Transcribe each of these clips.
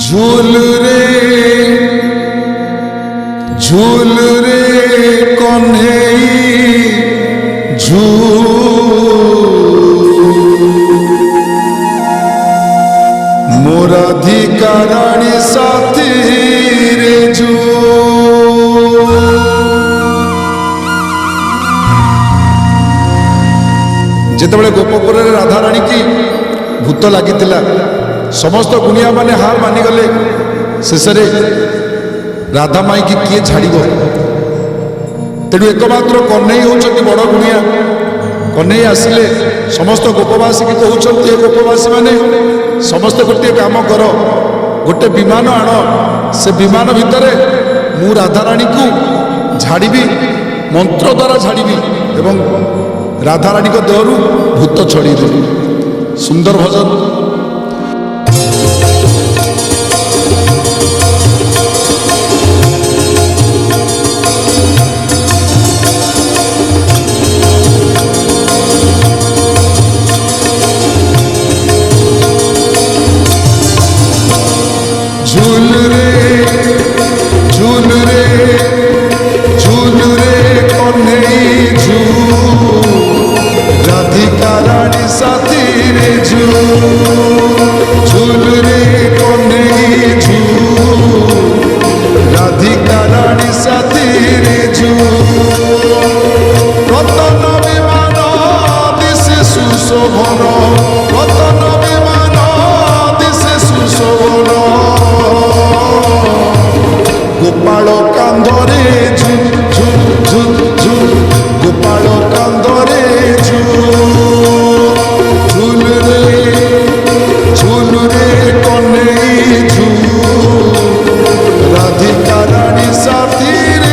झूल रे कन्हई मोराधिकाराणी साथी रे जेतबले गोपपुर राधाराणी की भूत लगी समस्त गुनिया माने हार मानिगले शेष राधा माई की किए छाड़ तेणु एकमात्र कन्हई होती बड़ गुनिया कन्हई आसिले समस्त गोपवासी की कहते गोपवासी माने समस्त गोटे काम कर गोटे विमान आण से विमान भितर मु राधाराणी को झाड़ी मंत्र द्वारा झाड़ी एवं राधाराणी को देहरु भूत छड़ी सुंदर भजन। गोपाल कांधरे गोपाल कांधरे झूल रे कन्हई राधिका रानी साथी रे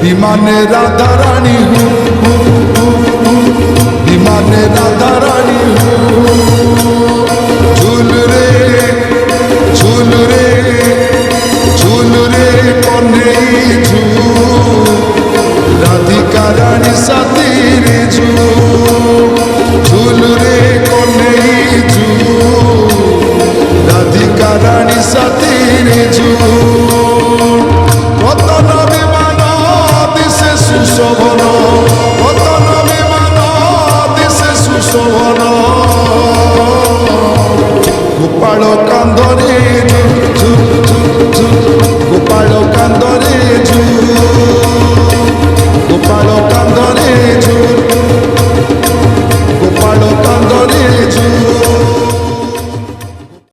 विमाने राधा रानी